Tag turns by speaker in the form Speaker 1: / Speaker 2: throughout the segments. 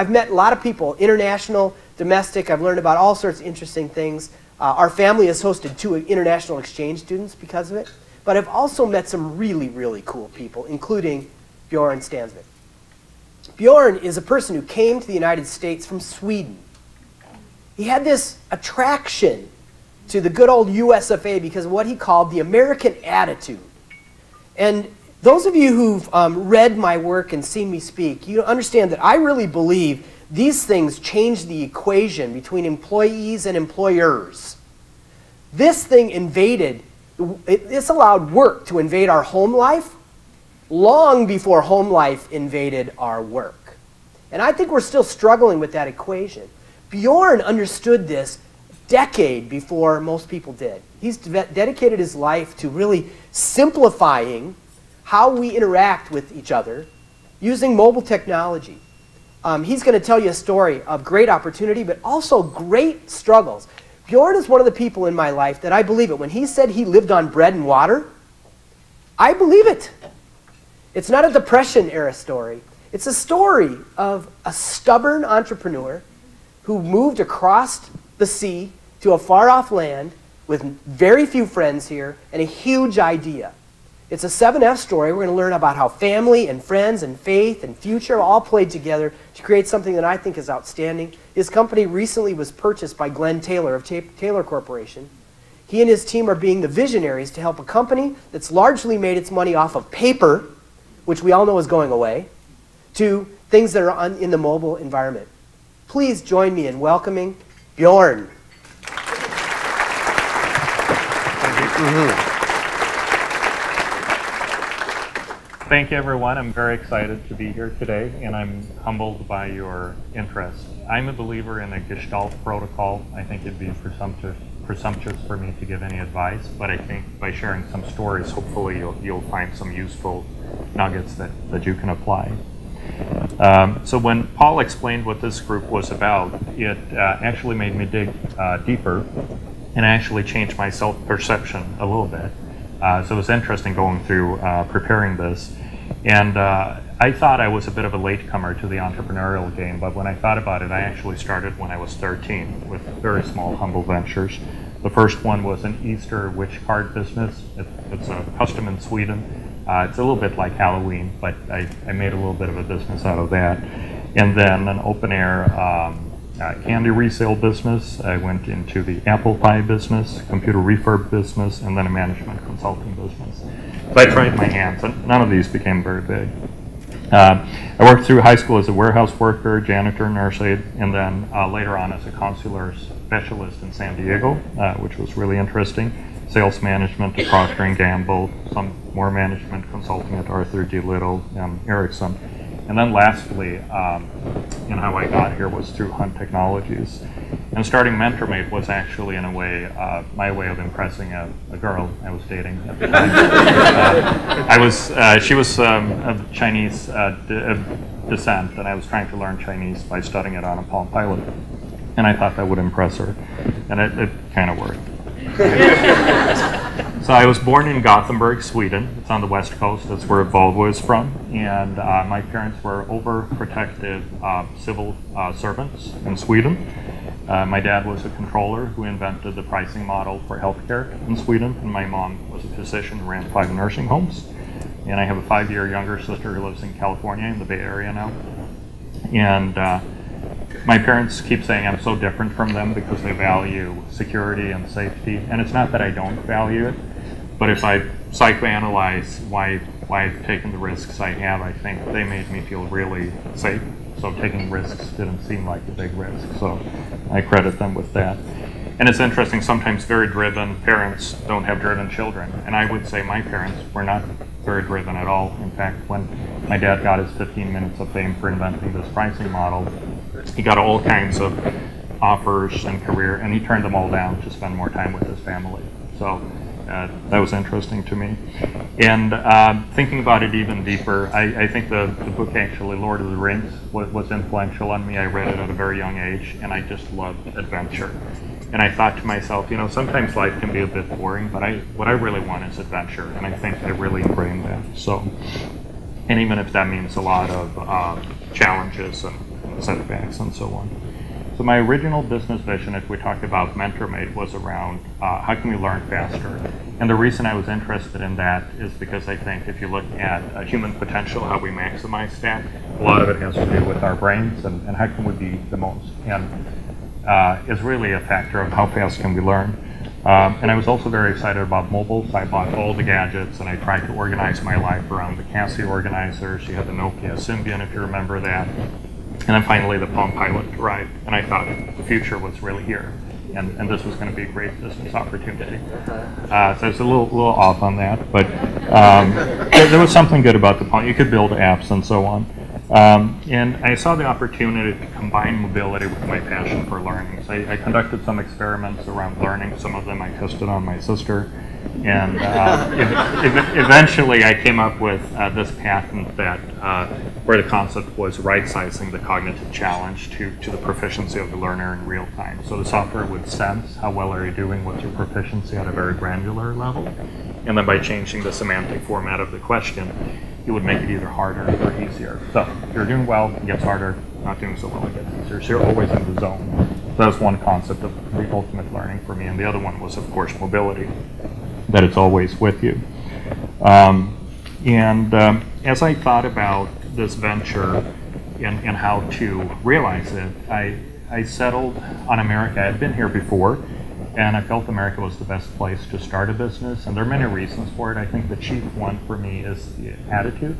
Speaker 1: I've met a lot of people, international, domestic. I've learned about all sorts of interesting things. Our family has hosted 2 international exchange students because of it. But I've also met some really, really cool people, including Björn Stansvik. Björn is a person who came to the United States from Sweden. He had this attraction to the good old USFA because of what he called the American attitude. And those of you who've read my work and seen me speak, you understand that I really believe these things change the equation between employees and employers. This thing this allowed work to invade our home life long before home life invaded our work. And I think we're still struggling with that equation. Björn understood this a decade before most people did. He's dedicated his life to really simplifying how we interact with each other using mobile technology. He's going to tell you a story of great opportunity, but also great struggles. Björn is one of the people in my life that I believe it. When he said he lived on bread and water, I believe it. It's not a Depression-era story. It's a story of a stubborn entrepreneur who moved across the sea to a far-off land with very few friends here and a huge idea. It's a 7F story. We're going to learn about how family and friends and faith and future all played together to create something that I think is outstanding. His company recently was purchased by Glenn Taylor of Taylor Corporation. He and his team are being the visionaries to help a company that's largely made its money off of paper, which we all know is going away, to things that are in the mobile environment. Please join me in welcoming Björn.
Speaker 2: Thank you, everyone. I'm very excited to be here today, and I'm humbled by your interest. I'm a believer in a Gestalt protocol. I think it'd be presumptuous for me to give any advice, but I think by sharing some stories, hopefully you'll find some useful nuggets that you can apply. So when Paul explained what this group was about, it actually made me dig deeper and actually changed my self-perception a little bit. So it was interesting going through preparing this. And I thought I was a bit of a latecomer to the entrepreneurial game, but when I thought about it, I actually started when I was 13 with very small, humble ventures. The first one was an Easter witch card business. It's a custom in Sweden. It's a little bit like Halloween, but I made a little bit of a business out of that. And then an open-air candy resale business. I went into the apple pie business, computer refurb business, and then a management consulting business. So I tried my hands, and none of these became very big. I worked through high school as a warehouse worker, janitor, nurse aide, and then later on as a consular specialist in San Diego, which was really interesting. Sales management at Procter & Gamble, some more management consulting at Arthur D. Little and Ericsson. And then lastly, how I got here was through Hunt Technologies. And starting MentorMate was actually, in a way, my way of impressing a girl I was dating at the time. She was of Chinese descent, and I was trying to learn Chinese by studying it on a Palm Pilot. And I thought that would impress her, and it kind of worked. So I was born in Gothenburg, Sweden. It's on the west coast. That's where Volvo is from. And my parents were overprotective civil servants in Sweden. My dad was a controller who invented the pricing model for healthcare in Sweden. And my mom was a physician who ran 5 nursing homes. And I have a 5-year younger sister who lives in California, in the Bay Area now. And my parents keep saying I'm so different from them because they value security and safety. And it's not that I don't value it, but if I psychoanalyze why I've taken the risks I have, I think they made me feel really safe. So taking risks didn't seem like a big risk. So I credit them with that. And it's interesting, sometimes very driven parents don't have driven children. And I would say my parents were not very driven at all. In fact, when my dad got his 15 minutes of fame for inventing this pricing model, he got all kinds of offers and career, and he turned them all down to spend more time with his family. So that was interesting to me. And thinking about it even deeper, I think the book actually, Lord of the Rings, was influential on me. I read it at a very young age, and I just loved adventure. And I thought to myself, sometimes life can be a bit boring, but what I really want is adventure, and I think I really ingrained that. So, and even if that means a lot of challenges and setbacks and so on. So my original business vision, if we talk about MentorMate, was around how can we learn faster? And the reason I was interested in that is because I think if you look at human potential, how we maximize that, a lot of it has to do with our brains and how can we be the most. And it's really a factor of how fast can we learn. And I was also very excited about mobile, so I bought all the gadgets and I tried to organize my life around the Casio organizers. You had the Nokia Symbian, if you remember that. And then finally the Palm Pilot arrived, and I thought the future was really here, and this was going to be a great business opportunity. So I was a little off on that, but there was something good about the Palm. You could build apps and so on. And I saw the opportunity to combine mobility with my passion for learning. So I conducted some experiments around learning. Some of them I tested on my sister. And eventually I came up with this patent that where the concept was right-sizing the cognitive challenge to the proficiency of the learner in real time. So the software would sense how well are you doing with your proficiency at a very granular level. And then by changing the semantic format of the question, it would make it either harder or easier. So if you're doing well, it gets harder. Not doing so well, it gets easier. So you're always in the zone. So that's one concept of the ultimate learning for me. And the other one was, of course, mobility, that it's always with you. As I thought about this venture and how to realize it, I settled on America. I had been here before, and I felt America was the best place to start a business, and there are many reasons for it. I think the chief one for me is the attitude,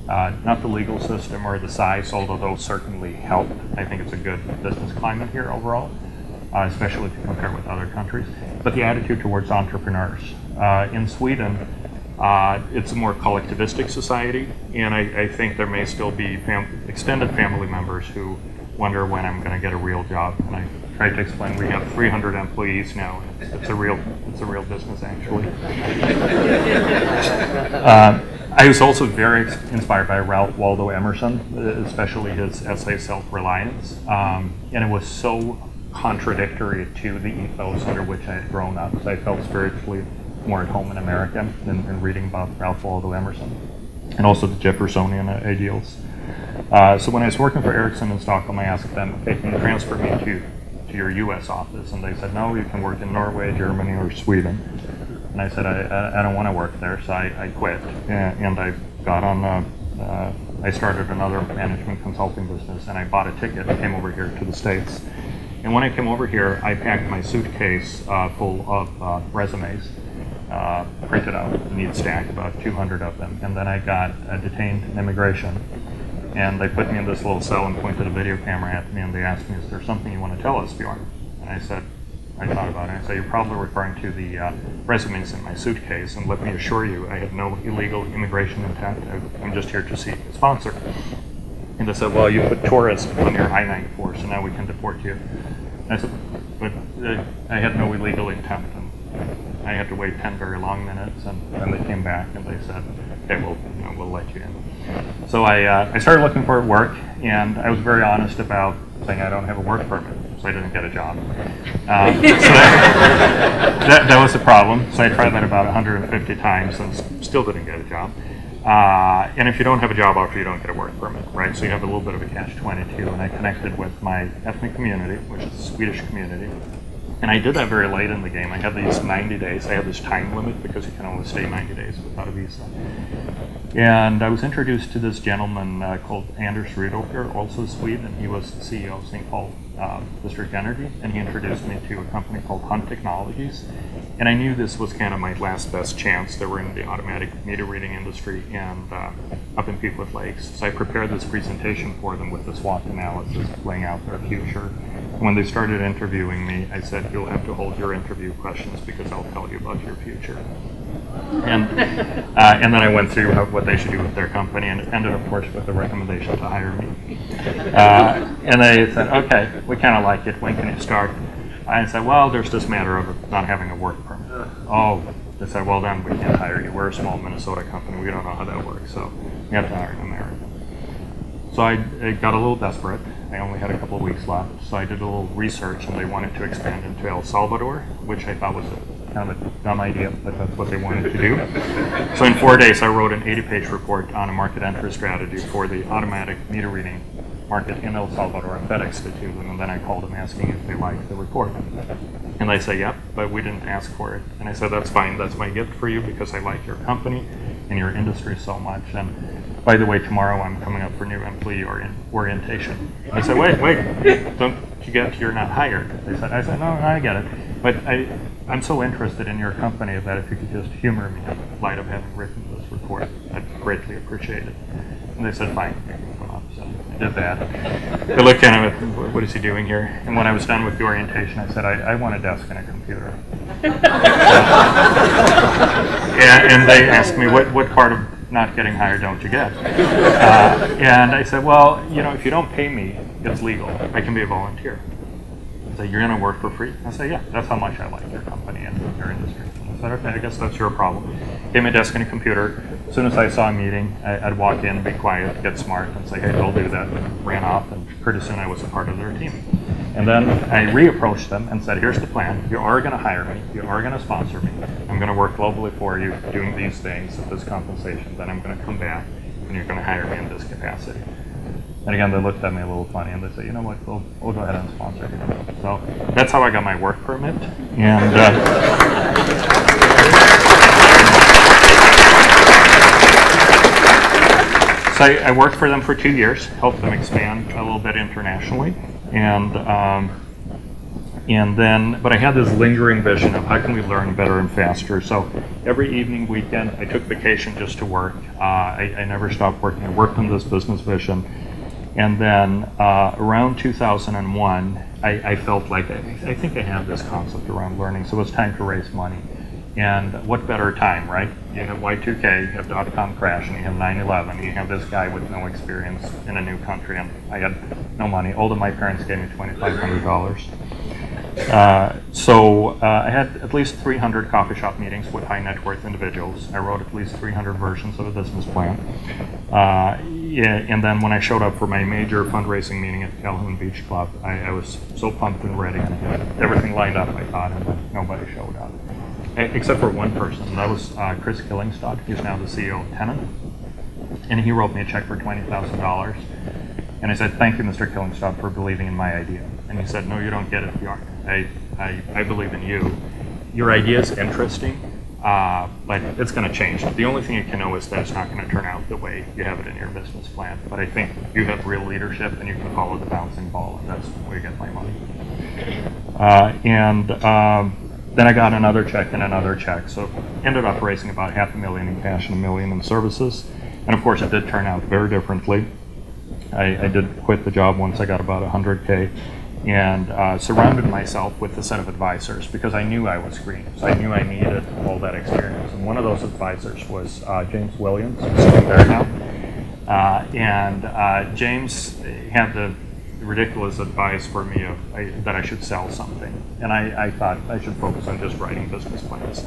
Speaker 2: not the legal system or the size, although those certainly help. I think it's a good business climate here overall, especially if you compare with other countries, but the attitude towards entrepreneurs. In Sweden, it's a more collectivistic society, and I think there may still be extended family members who wonder when I'm going to get a real job. And I tried to explain we have 300 employees now. It's a real business, actually. I was also very inspired by Ralph Waldo Emerson, especially his essay Self-Reliance, and it was so contradictory to the ethos under which I had grown up. So I felt spiritually more at home in America than reading about Ralph Waldo Emerson, and also the Jeffersonian ideals. So when I was working for Ericsson in Stockholm, I asked them, hey, can you transfer me to your US office? And they said, no, you can work in Norway, Germany, or Sweden. And I said, I don't want to work there, so I quit. And I got on, I started another management consulting business, and I bought a ticket and came over here to the States. And when I came over here, I packed my suitcase full of resumes, printed out, a neat stack, about 200 of them. And then I got detained in immigration. And they put me in this little cell and pointed a video camera at me, and they asked me, is there something you want to tell us, Björn? And I said, I thought about it. I said, you're probably referring to the resumes in my suitcase, and let me assure you, I have no illegal immigration intent. I'm just here to see a sponsor. And they said, well, you put tourist on your I-94, so now we can deport you. And I said, but I had no illegal intent. And I had to wait 10 very long minutes, and then they came back and they said, okay, we'll let you in. So I started looking for work, and I was very honest about saying I don't have a work permit, so I didn't get a job. So that was the problem. So I tried that about 150 times and still didn't get a job. And if you don't have a job offer, you don't get a work permit, right? So you have a little bit of a catch-22, and I connected with my ethnic community, which is the Swedish community. And I did that very late in the game. I had these 90 days. I had this time limit because you can only stay 90 days without a visa. And I was introduced to this gentleman called Anders Rydåker, also Swede, and he was the CEO of St. Paul District Energy, and he introduced me to a company called Hunt Technologies. And I knew this was kind of my last best chance. They were in the automatic meter reading industry and up in Pequot Lakes. So I prepared this presentation for them with the SWOT analysis, laying out their future. When they started interviewing me, I said, you'll have to hold your interview questions because I'll tell you about your future. And then I went through what they should do with their company, and it ended, of course, with a recommendation to hire me. And they said, okay, we kind of like it. When can you start? I said, well, there's this matter of not having a work permit. Oh, they said, well, then we can't hire you. We're a small Minnesota company. We don't know how that works, so we have to hire an American. So I got a little desperate. I only had a couple of weeks left, so I did a little research, and they wanted to expand into El Salvador, which I thought was kind of a dumb idea, but that's what they wanted to do. So in 4 days, I wrote an 80-page report on a market entry strategy for the automatic meter reading market in El Salvador and FedExed it to them. And then I called them asking if they liked the report. And they say, yep, but we didn't ask for it. And I said, that's fine. That's my gift for you because I like your company and your industry so much. And by the way, tomorrow I'm coming up for new employee orientation. And I said, wait, don't you get you're not hired? I said, no, I get it. But I'm so interested in your company that if you could just humor me in light of having written this report, I'd greatly appreciate it. And they said, fine, you can come up. So I did that. They looked at him, what is he doing here? And when I was done with the orientation, I said, I want a desk and a computer. And they asked me, what part of not getting hired don't you get? And I said, well, if you don't pay me, it's legal. I can be a volunteer. They say, you're going to work for free? I say, yeah, that's how much I like your company and your industry. I said, okay, I guess that's your problem. Gave me a desk and a computer. As soon as I saw a meeting, I'd walk in, be quiet, get smart, and say, hey, I'll do that. And ran off, and pretty soon I was a part of their team. And then I reapproached them and said, here's the plan. You are going to hire me. You are going to sponsor me. I'm going to work globally for you, doing these things at this compensation. Then I'm going to come back, and you're going to hire me in this capacity. And again, they looked at me a little funny, and they said, you know what, we'll go ahead and sponsor you. So that's how I got my work permit. And so I worked for them for 2 years, helped them expand a little bit internationally. And then, but I had this lingering vision of how can we learn better and faster. So every evening, weekend, I took vacation just to work. I never stopped working. I worked on this business vision. And then around 2001, I felt like I think I had this concept around learning. So it was time to raise money. And what better time, right? You have Y2K, you have .com crash, and you have 9/11. You have this guy with no experience in a new country, and I had no money. All of my parents gave me $2,500. So I had at least 300 coffee shop meetings with high net worth individuals. I wrote at least 300 versions of a business plan. And then when I showed up for my major fundraising meeting at the Calhoun Beach Club, I was so pumped and ready, and I had everything lined up, I thought, and then nobody showed up. Except for one person, and that was Chris Killingstad. He's now the CEO of Tennant. And he wrote me a check for $20,000. And I said, thank you, Mr. Killingstad, for believing in my idea. And he said, no, you don't get it, Björn. I believe in you. Your idea is interesting, but it's going to change. The only thing you can know is that it's not going to turn out the way you have it in your business plan. But I think you have real leadership, and you can follow the bouncing ball, and that's where you get my money. Then I got another check and another check. So ended up raising about $500,000 in cash and $1 million in services. And of course, it did turn out very differently. I did quit the job once I got about 100K, and surrounded myself with a set of advisors because I knew I was green. So I knew I needed all that experience. And one of those advisors was James Williams, who's sitting there now. James had the ridiculous advice for me that I should sell something. And I thought I should focus on just writing business plans.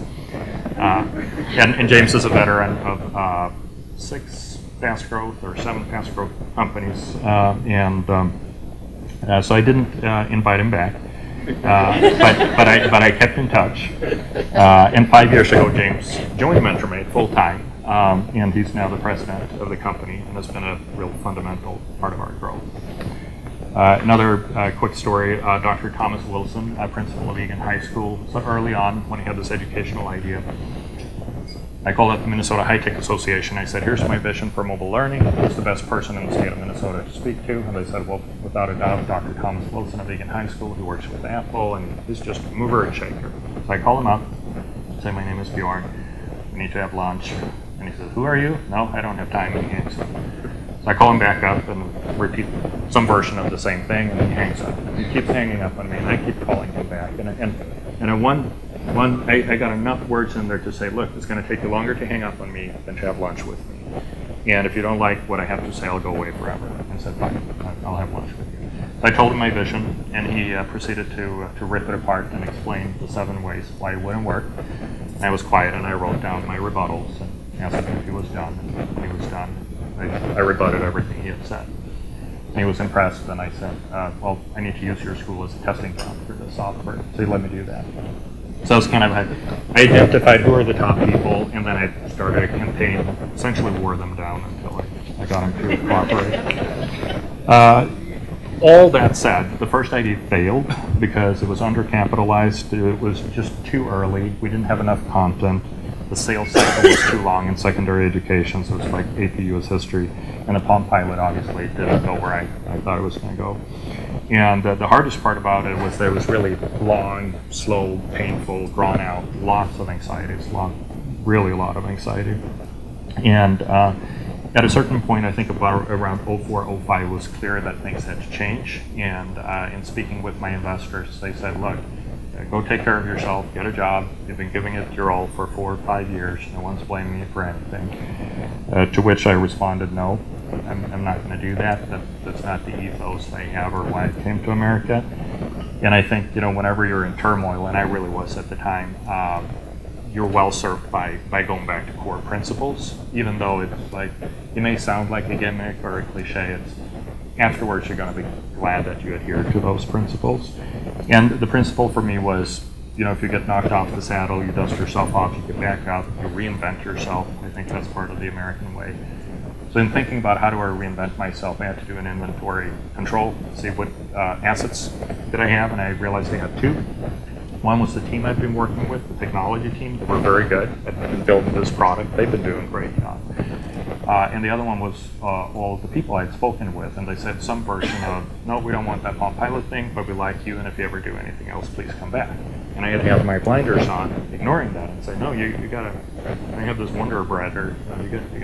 Speaker 2: And James is a veteran of 6 fast growth or 7 fast growth companies. So I didn't invite him back. But I kept in touch. And 5 years ago, James joined MentorMate full time. And he's now the president of the company and has been a real fundamental part of our growth. Another quick story, Dr. Thomas Wilson, principal of Egan High School. So early on, when he had this educational idea, I called up the Minnesota High Tech Association. I said, here's my vision for mobile learning. Who's the best person in the state of Minnesota to speak to? And they said, well, without a doubt, Dr. Thomas Wilson of Egan High School, who works with Apple, and he's just a mover and shaker. So I call him up, say, my name is Björn. We need to have lunch. And he says, who are you? No, I don't have time. And he hangs up. So I call him back up and repeat some version of the same thing, and he hangs up. And he keeps hanging up on me, and I keep calling him back. I got enough words in there to say, look, it's going to take you longer to hang up on me than to have lunch with me. And if you don't like what I have to say, I'll go away forever. I said, fine, I'll have lunch with you. So I told him my vision, and he proceeded to rip it apart and explain the 7 ways why it wouldn't work. And I was quiet, and I wrote down my rebuttals and asked him if he was done. And when he was done, I rebutted everything he had said. And he was impressed, and I said, well, I need to use your school as a testing ground for the software. So he let me do that. So I was kind of, I identified who are the top people, and then I started a campaign, essentially wore them down until I got them to cooperate. All that said, the first idea failed because it was undercapitalized. It was just too early. We didn't have enough content. The sales cycle was too long in secondary education, so it's like AP US history. And the Palm Pilot obviously didn't go where I thought it was going to go. And the hardest part about it was that it was really long, slow, painful, drawn out, lots of anxieties, really a lot of anxiety. And at a certain point, I think about around 04, 05, it was clear that things had to change. And in speaking with my investors, they said, look, go take care of yourself, get a job. You've been giving it your all for 4 or 5 years. No one's blaming you for anything. To which I responded, no, I'm not going to do that. That's not the ethos I have or why I came to America. And I think, whenever you're in turmoil, and I really was at the time, you're well served by going back to core principles, even though it's like, it may sound like a gimmick or a cliche. It's afterwards you're going to be glad that you adhere to those principles. And the principle for me was, if you get knocked off the saddle, you dust yourself off, you get back up, you reinvent yourself. I think that's part of the American way. So in thinking about how do I reinvent myself, I had to do an inventory control, see what assets did I have, and I realized I had 2. One was the team I'd been working with, the technology team. They were very good at building this product. They've been doing a great job. And the other one was all of the people I'd spoken with. And they said some version of, no, we don't want that Palm Pilot thing, but we like you, and if you ever do anything else, please come back. And I had to have my blinders on, ignoring that, and say, no, you gotta, I have this Wonder Bread, or you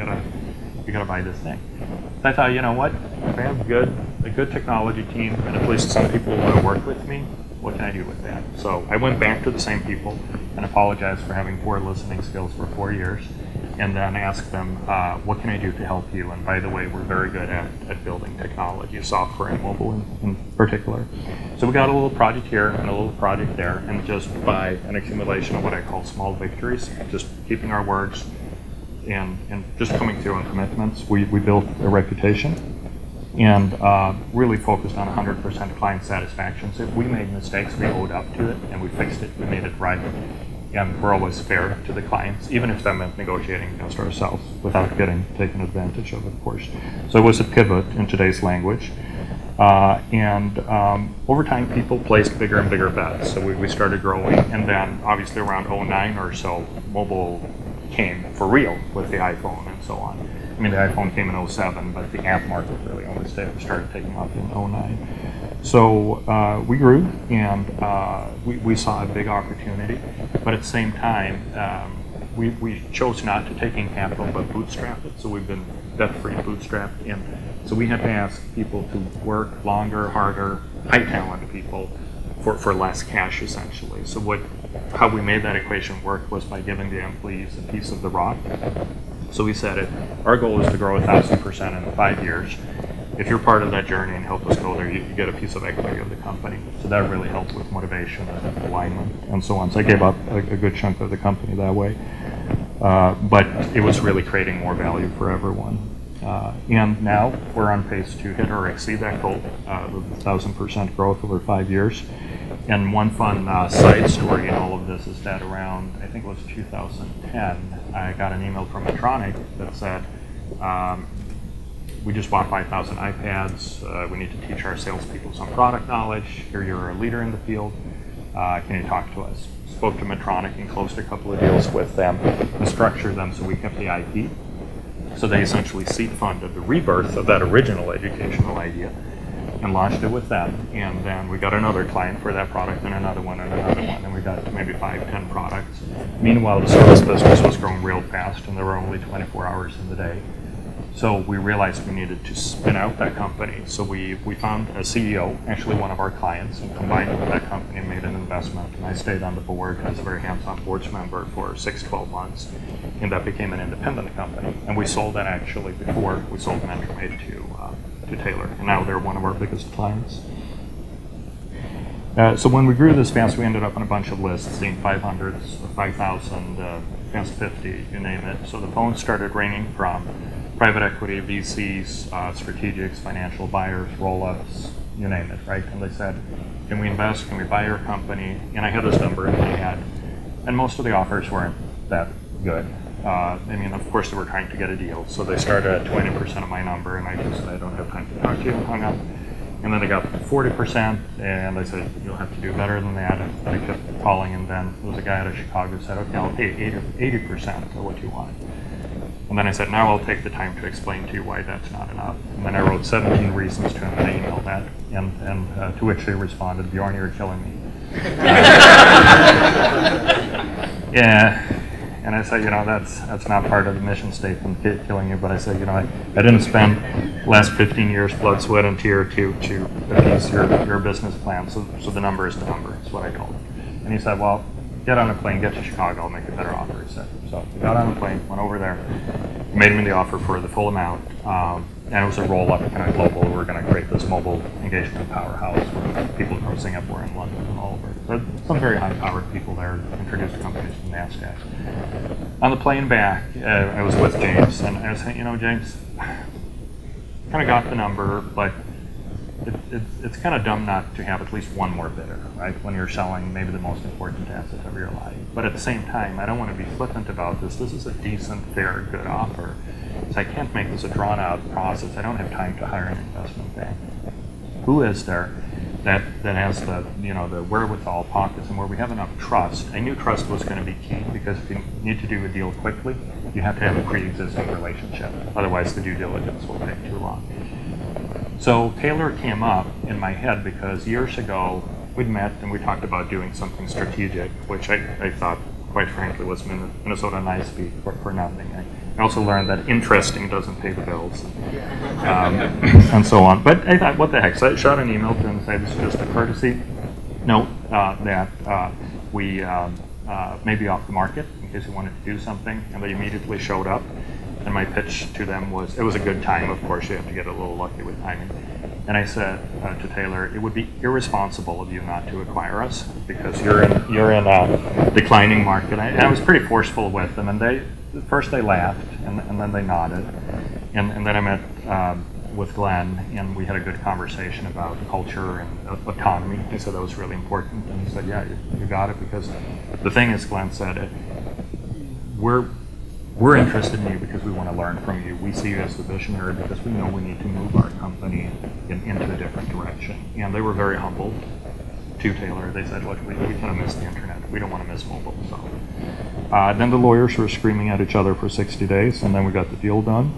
Speaker 2: gotta buy this thing. So I thought, you know what, if I have a good technology team, and at least some people want to work with me, what can I do with that? So I went back to the same people and apologized for having poor listening skills for 4 years, and then asked them, what can I do to help you? And by the way, we're very good at building technology, software and mobile in particular. So we got a little project here and a little project there, and just by an accumulation of what I call small victories, just keeping our words and just coming through on commitments, we built a reputation. And really focused on 100% client satisfaction. So if we made mistakes, we owed up to it, and we fixed it, we made it right. And we're always fair to the clients, even if that meant negotiating against ourselves without getting taken advantage of course. So it was a pivot in today's language. Over time, people placed bigger and bigger bets. So we started growing, and then obviously around 09 or so, mobile came for real with the iPhone and so on. I mean, the iPhone came in 07, but the app market really only started taking off in 09. So we grew, and we saw a big opportunity, but at the same time, we chose not to take in capital, but bootstrap it. So we've been debt-free, bootstrapped, and so we had to ask people to work longer, harder, high-talent people for less cash, essentially. So how we made that equation work was by giving the employees a piece of the rock. So we said our goal is to grow 1,000% in 5 years. If you're part of that journey and help us go there, you get a piece of equity of the company. So that really helped with motivation and alignment and so on. So I gave up a good chunk of the company that way. But it was really creating more value for everyone. And now we're on pace to hit or exceed that goal, 1,000% growth over 5 years. And one fun side story in all of this is that around, I think it was 2010, I got an email from Medtronic that said, we just bought 5,000 iPads. We need to teach our salespeople some product knowledge. Here you're a leader in the field. Can you talk to us? Spoke to Medtronic and closed a couple of deals with them and structured them so we kept the IP. So they essentially seed funded the rebirth of that original educational idea and launched it with them. And then we got another client for that product, and another one, and we got maybe 5, 10 products. Meanwhile, the service business was growing real fast, and there were only 24 hours in the day. So we realized we needed to spin out that company. So we found a CEO, actually one of our clients, and combined it with that company and made an investment. And I stayed on the board as a very hands-on board member for 6-12 months, and that became an independent company. And we sold that actually before we sold MentorMate to Taylor, and now they're one of our biggest clients. So when we grew this fast, we ended up on a bunch of lists, seeing 500s, 5,000, Fast 50, you name it. So the phones started ringing from private equity, VCs, strategics, financial buyers, roll-ups, you name it, right? And they said, can we invest? Can we buy your company? And I had this number in my head, and most of the offers weren't that good. I mean, of course, they were trying to get a deal, so they started at 20% of my number, and I just said, I don't have time to talk to you, and hung up. And then they got 40%, and I said, you'll have to do better than that. And I kept calling, and then there was a guy out of Chicago who said, okay, I'll pay 80% of what you want. And then I said, now I'll take the time to explain to you why that's not enough. And then I wrote 17 reasons to him, and I emailed that, and to which they responded, Bjorn, you're killing me. Yeah. And I said, you know, that's not part of the mission statement, killing you. But I said, you know, I didn't spend the last 15 years blood, sweat, and tear to appease your business plan. So the number is the number. Is what I told him. And he said, well, get on a plane, get to Chicago, I'll make a better offer. He said. So we got on the plane, went over there, made him the offer for the full amount. And it was a roll-up, kind of global. We're going to create this mobile engagement powerhouse with people from Singapore and London and all over. So some very high-powered people there, introduced companies to NASDAQ. On the plane back, I was with James, and I was saying, you know, James, kind of got the number, but it's kind of dumb not to have at least one more bidder, right? When you're selling maybe the most important asset of your life. But at the same time, I don't want to be flippant about this. This is a decent, fair, good offer. So I can't make this a drawn-out process. I don't have time to hire an investment bank. Who is there that has the the wherewithal pockets and where we have enough trust? I knew trust was going to be key because if you need to do a deal quickly, you have to have a pre-existing relationship. Otherwise, the due diligence will take too long. So Taylor came up in my head because years ago we'd met and we talked about doing something strategic, which I thought, quite frankly, was Minnesota nice speak for nothing. I also learned that interesting doesn't pay the bills, and so on. But I thought, what the heck? So I shot an email to him and said, this is just a courtesy note that we may be off the market in case you wanted to do something. And they immediately showed up. And my pitch to them was, it was a good time. Of course, you have to get a little lucky with timing. And I said to Taylor, it would be irresponsible of you not to acquire us because you're in a declining market. And I was pretty forceful with them, and first they laughed, and then they nodded. And then I met with Glenn, and we had a good conversation about culture and autonomy. He said that was really important, and he said, yeah, you got it, because the thing is, Glenn said, we're interested in you because we want to learn from you. We see you as the visionary because we know we need to move our company into a different direction. And they were very humble to Taylor. They said, look, we kind of miss the internet. We don't want to miss mobile. So then the lawyers were screaming at each other for 60 days, and then we got the deal done.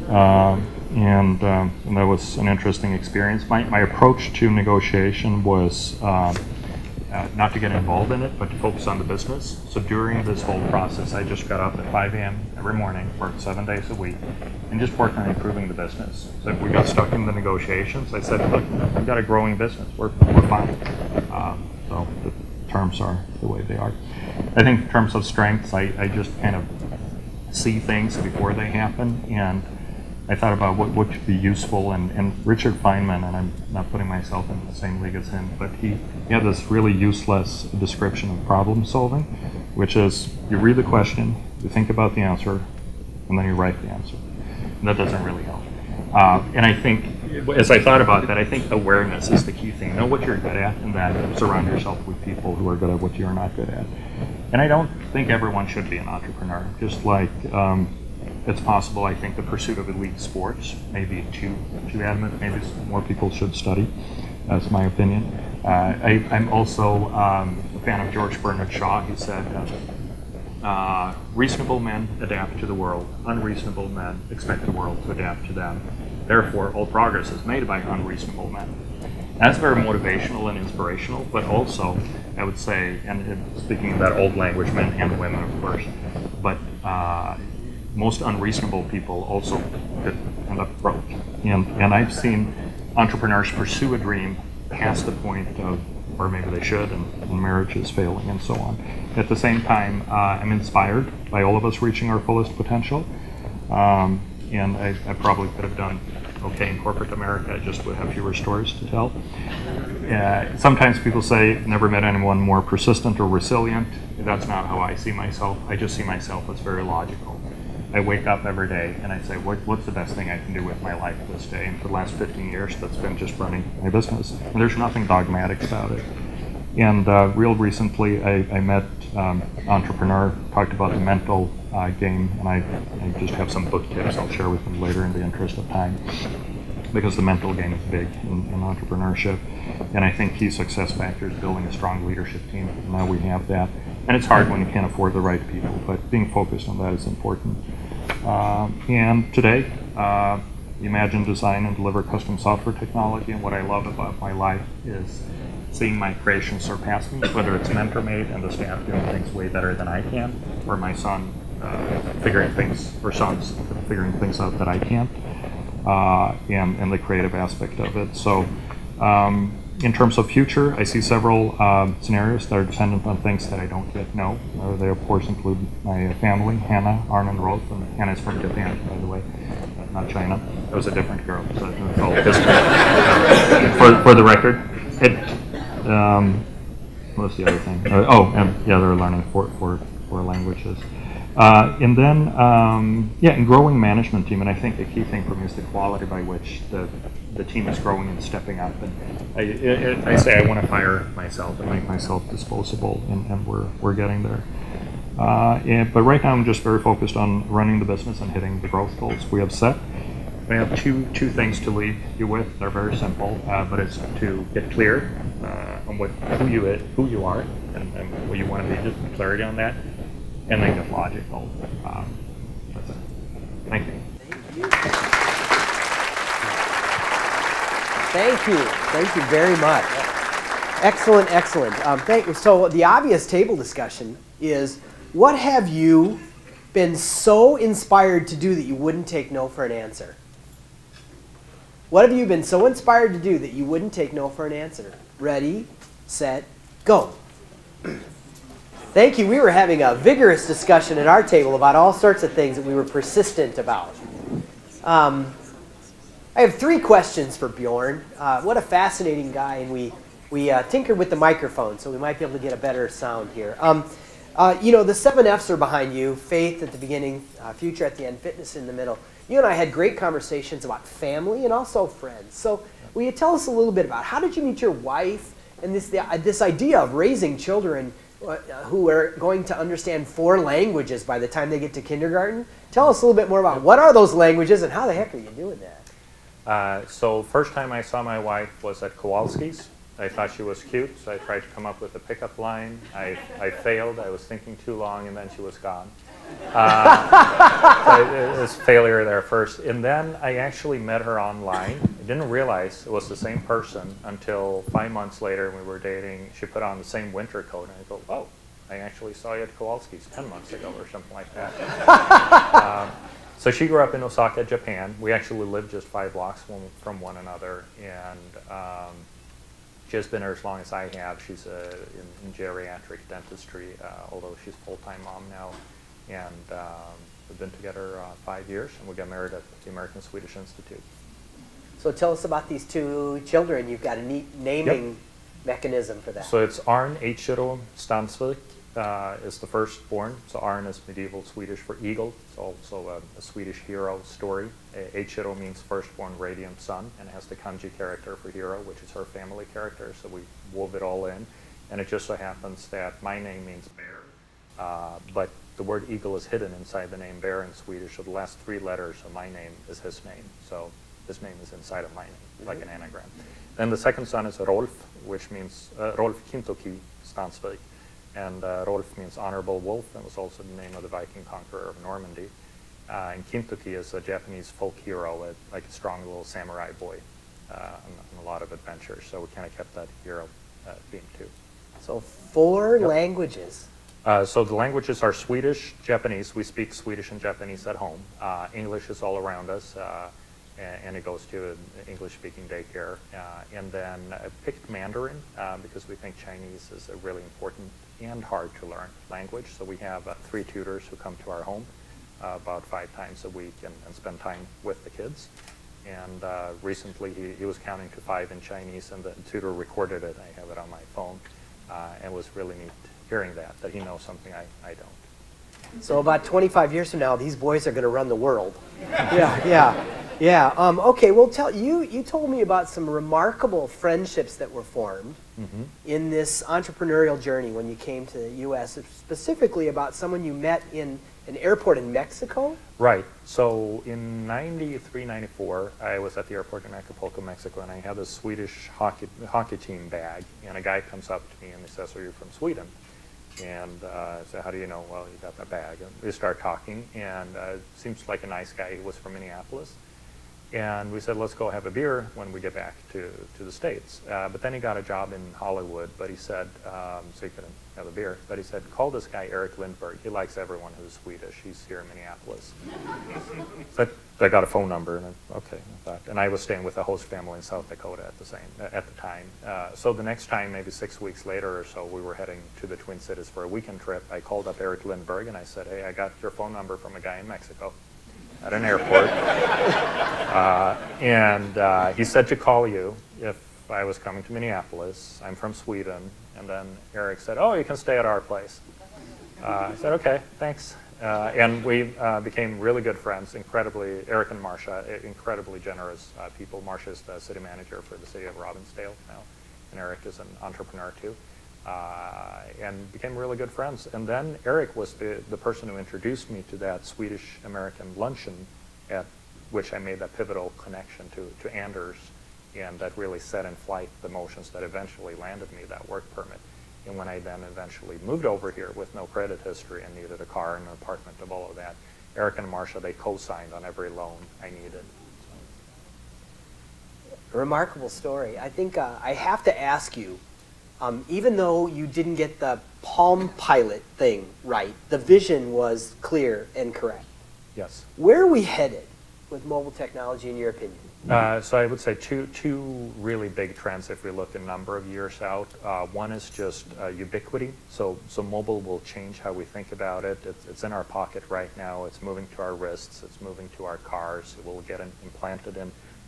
Speaker 2: And that was an interesting experience. My approach to negotiation was not to get involved in it, but to focus on the business. So during this whole process, I just got up at 5 a.m. every morning, worked 7 days a week, and just worked on improving the business. So if we got stuck in the negotiations, I said, look, we've got a growing business. We're fine. So the terms are the way they are. I think in terms of strengths, I just kind of see things before they happen, and I thought about what could be useful, and Richard Feynman, and I'm not putting myself in the same league as him, but he had this really useless description of problem solving, which is you read the question, you think about the answer, and then you write the answer. And that doesn't really help. And I think, as I thought about that, I think awareness is the key thing. Know what you're good at, and then surround yourself with people who are good at what you're not good at. And I don't think everyone should be an entrepreneur, just like it's possible, I think, the pursuit of elite sports may be too adamant. Maybe more people should study. That's my opinion. I'm also a fan of George Bernard Shaw. He said, reasonable men adapt to the world. Unreasonable men expect the world to adapt to them. Therefore, all progress is made by unreasonable men. That's very motivational and inspirational, but also, I would say, and speaking of that old language, men and women, of course, but most unreasonable people also could end up broke. And I've seen entrepreneurs pursue a dream past the point of, or maybe they should, and marriage is failing and so on. At the same time, I'm inspired by all of us reaching our fullest potential. And I probably could have done okay in corporate America, I just would have fewer stories to tell. Sometimes people say, never met anyone more persistent or resilient. That's not how I see myself. I just see myself as very logical. I wake up every day and I say, what's the best thing I can do with my life this day? And for the last 15 years, that's been just running my business. And there's nothing dogmatic about it. And real recently, I met an entrepreneur, talked about the mental game, and I just have some book tips I'll share with them later in the interest of time, because the mental game is big in entrepreneurship, and I think key success factor is building a strong leadership team. Now we have that, and it's hard when you can't afford the right people, but being focused on that is important. And today, imagine, design, and deliver custom software technology, and what I love about my life is seeing my creations surpass me, whether it's mentor-made and the staff doing things way better than I can, or my son figuring things, or sons figuring things out that I can't, and the creative aspect of it. So in terms of future, I see several scenarios that are dependent on things that I don't yet know. They of course include my family, Hannah, Arne, and Rolf, and Hannah's from Japan, by the way, not China. That was a different girl, so it's all history. For the record. What's the other thing? And yeah, they're learning four languages. And then, and growing management team. And I think the key thing for me is the quality by which the team is growing and stepping up. And I say I want to fire myself and make myself disposable, and we're getting there. But right now, I'm just very focused on running the business and hitting the growth goals we have set. We have two things to leave you with. They're very simple, but it's to get clear on who you are and what you want to be. Just clarity on that, and then get logical. That's it. Thank you.
Speaker 1: Thank you very much. Excellent, excellent. Thank you. So the obvious table discussion is, what have you been so inspired to do that you wouldn't take no for an answer? What have you been so inspired to do that you wouldn't take no for an answer? Ready, set, go. Thank you. We were having a vigorous discussion at our table about all sorts of things that we were persistent about. I have 3 questions for Björn. What a fascinating guy, and we tinkered with the microphone, so we might be able to get a better sound here. You know, the 7 F's are behind you: faith at the beginning, future at the end, fitness in the middle. You and I had great conversations about family and also friends. So will you tell us a little bit about how did you meet your wife, and this idea of raising children who are going to understand 4 languages by the time they get to kindergarten? Tell us a little bit more about what are those languages and how the heck are you doing that?
Speaker 2: So first time I saw my wife was at Kowalski's. I thought she was cute, so I tried to come up with a pickup line. I failed. I was thinking too long, and then she was gone. So it was failure there first. And then I actually met her online. I didn't realize it was the same person until 5 months later when we were dating. She put on the same winter coat, and I go, oh, I actually saw you at Kowalski's 10 months ago or something like that. So she grew up in Osaka, Japan. We actually lived just 5 blocks from one another. And she has been there as long as I have. She's in geriatric dentistry, although she's a full-time mom now. And we've been together 5 years, and we got married at the American Swedish Institute. So
Speaker 1: tell us about these 2 children. You've got a neat naming mechanism for that.
Speaker 2: So it's Arne Eichiro Stansvik is the firstborn. So Arne is medieval Swedish for eagle. It's also a Swedish hero story. Eichiro means firstborn radiant sun, and has the kanji character for hero, which is her family character. So we wove it all in. And it just so happens that my name means bear, but the word eagle is hidden inside the name bear in Swedish. So the last 3 letters of my name is his name. So his name is inside of my name, like an anagram. Then the second son is Rolf, which means Rolf Kintoki Stansvik. And Rolf means honorable wolf, and was also the name of the Viking conqueror of Normandy. And Kintoki is a Japanese folk hero, like a strong little samurai boy on a lot of adventures. So we kind of kept that hero theme too.
Speaker 1: So 4 languages.
Speaker 2: So the languages are Swedish, Japanese. We speak Swedish and Japanese at home. English is all around us, and it goes to an English-speaking daycare. And then I picked Mandarin because we think Chinese is a really important and hard to learn language. So we have 3 tutors who come to our home about 5 times a week and spend time with the kids. And recently he was counting to 5 in Chinese, and the tutor recorded it. I have it on my phone, and it was really neat hearing that he knows something I don't.
Speaker 1: So about 25 years from now, these boys are going to run the world. Yeah. Okay, well, you told me about some remarkable friendships that were formed in this entrepreneurial journey when you came to the U.S., specifically about someone you met in An airport in Mexico?
Speaker 2: Right. So in 93, 94, I was at the airport in Acapulco, Mexico, and I had this Swedish hockey team bag, and a guy comes up to me and he says, "Are you from Sweden?" And I said, "How do you know?" "Well, you got my bag." And we start talking, and seems like a nice guy. He was from Minneapolis. And we said, "Let's go have a beer when we get back to the States." But then he got a job in Hollywood, but he said, so he couldn't have a beer, but he said, "Call this guy Eric Lindberg. He likes everyone who's Swedish. He's here in Minneapolis." So I got a phone number, and and I was staying with a host family in South Dakota at the time. So the next time, maybe 6 weeks later or so, we were heading to the Twin Cities for a weekend trip. I called up Eric Lindberg, and I said, "Hey, I got your phone number from a guy in Mexico at an airport." He said to call you if I was coming to Minneapolis. I'm from Sweden. And then Eric said, "Oh, you can stay at our place." I said, "Okay, thanks." And we became really good friends, Eric and Marcia, incredibly generous people. Marcia's the city manager for the city of Robbinsdale now, and Eric is an entrepreneur too. And became really good friends. And then Eric was the person who introduced me to that Swedish-American luncheon at which I made that pivotal connection to Anders, and that really set in flight the motions that eventually landed me that work permit. And when I then eventually moved over here with no credit history and needed a car and an apartment of all of that, Eric and Marcia, they co-signed on every loan I needed.
Speaker 1: A remarkable story. I think I have to ask you, even though you didn't get the Palm Pilot thing right, the vision was clear and correct.
Speaker 2: Yes.
Speaker 1: Where are we headed with mobile technology, in your opinion?
Speaker 2: So I would say two really big trends if we look a number of years out. One is just ubiquity. So mobile will change how we think about it. It's in our pocket right now. It's moving to our wrists. It's moving to our cars. It will get implanted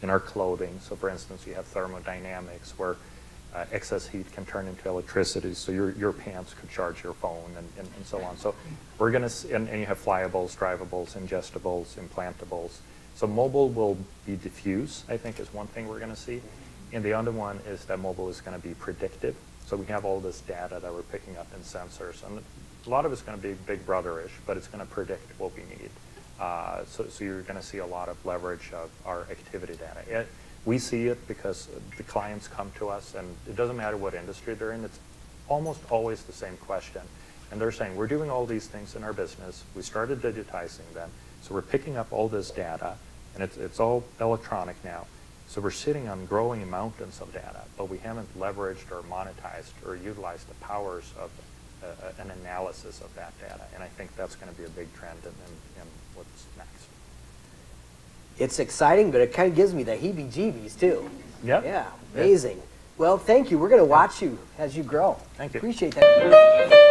Speaker 2: in our clothing. So for instance, you have thermodynamics where excess heat can turn into electricity. So your pants could charge your phone and so on. So we're going to, and you have flyables, drivables, ingestibles, implantables. So mobile will be diffuse, I think, is one thing we're going to see. And the other one is that mobile is going to be predictive. So we have all this data that we're picking up in sensors. And a lot of it's going to be big brother-ish, but it's going to predict what we need. So you're going to see a lot of leverage of our activity data. We see it because the clients come to us, and it doesn't matter what industry they're in. It's almost always the same question. And they're saying, we're doing all these things in our business. We started digitizing them. So we're picking up all this data, and it's all electronic now. So we're sitting on growing mountains of data, but we haven't leveraged or monetized or utilized the powers of an analysis of that data. And I think that's going to be a big trend in what's next.
Speaker 1: It's exciting, but it kind of gives me the heebie-jeebies, too.
Speaker 2: Yep.
Speaker 1: Yeah, amazing. Well, thank you. We're going to watch you as you grow.
Speaker 2: Thank you.
Speaker 1: Appreciate that.